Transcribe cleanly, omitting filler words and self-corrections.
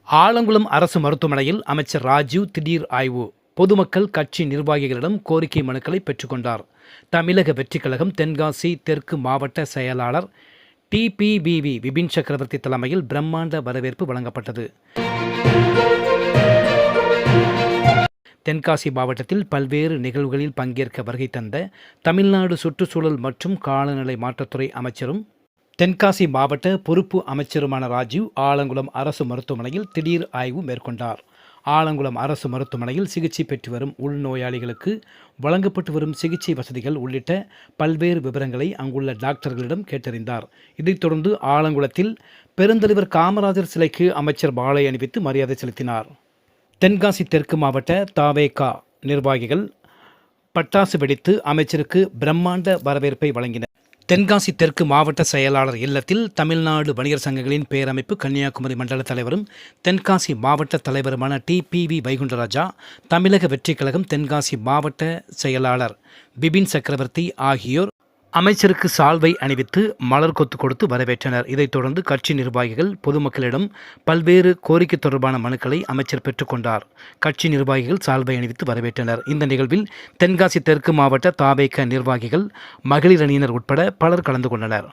ஆலங்குளம் அரசு மருத்துவமனையில் அமைச்சர் ராஜு திடீர் ஆய்வு. பொதுமக்கள் கட்சி நிர்வாகிகளிடம் கோரிக்கை மனுக்களை பெற்றுக்கொண்டார். தமிழக வெற்றிக் கழகம் தென்காசி தெற்கு மாவட்ட செயலாளர் டிபிபிவி விபின் சக்கரவர்த்தி தலைமையில் பிரம்மாண்ட வரவேற்பு வழங்கப்பட்டது. தென்காசி மாவட்டத்தில் பல்வேறு நிகழ்வுகளில் பங்கேற்க வருகை தந்த தமிழ்நாடு சுற்றுச்சூழல் மற்றும் காலநிலை மாற்றத்துறை அமைச்சரும் தென்காசி மாவட்ட பொறுப்பு அமைச்சருமான ராஜீவ் ஆலங்குளம் அரசு மருத்துவமனையில் திடீர் ஆய்வு மேற்கொண்டார். ஆலங்குளம் அரசு மருத்துவமனையில் சிகிச்சை பெற்று வரும் உள்நோயாளிகளுக்கு வழங்கப்பட்டு வரும் சிகிச்சை வசதிகள் உள்ளிட்ட பல்வேறு விவரங்களை அங்குள்ள டாக்டர்களிடம் கேட்டறிந்தார். இதைத் தொடர்ந்து ஆலங்குளத்தில் பெருந்தலைவர் காமராஜர் சிலைக்கு அமைச்சர் மாலை அணிவித்து மரியாதை செலுத்தினார். தென்காசி தெற்கு மாவட்ட தவேகா நிர்வாகிகள் பட்டாசு வெடித்து அமைச்சருக்கு பிரம்மாண்ட வரவேற்பை வழங்கினர். தென்காசி தெற்கு மாவட்ட செயலாளர் இல்லத்தில் தமிழ்நாடு வணிகர் சங்கங்களின் பேரமைப்பு கன்னியாகுமரி மண்டல தலைவரும் தென்காசி மாவட்ட தலைவருமான டிபிவி வைகுண்டராஜா, தமிழக வெற்றிக் கழகம் தென்காசி மாவட்ட செயலாளர் பிபின் சக்கரவர்த்தி ஆகியோர் அமைச்சருக்கு சால்வை அணிவித்து மலர் கொத்து கொடுத்து வரவேற்றனர். இதைத் தொடர்ந்து கட்சி நிர்வாகிகள் பொதுமக்களிடம் பல்வேறு கோரிக்கை தொடர்பான மனுக்களை அமைச்சர் பெற்றுக்கொண்டார். கட்சி நிர்வாகிகள் சால்வை அணிவித்து வரவேற்றனர். இந்த நிகழ்வில் தென்காசி தெற்கு மாவட்ட தவேகா நிர்வாகிகள், மகளிர் அணியினர் உட்பட பலர் கலந்து கொண்டனர்.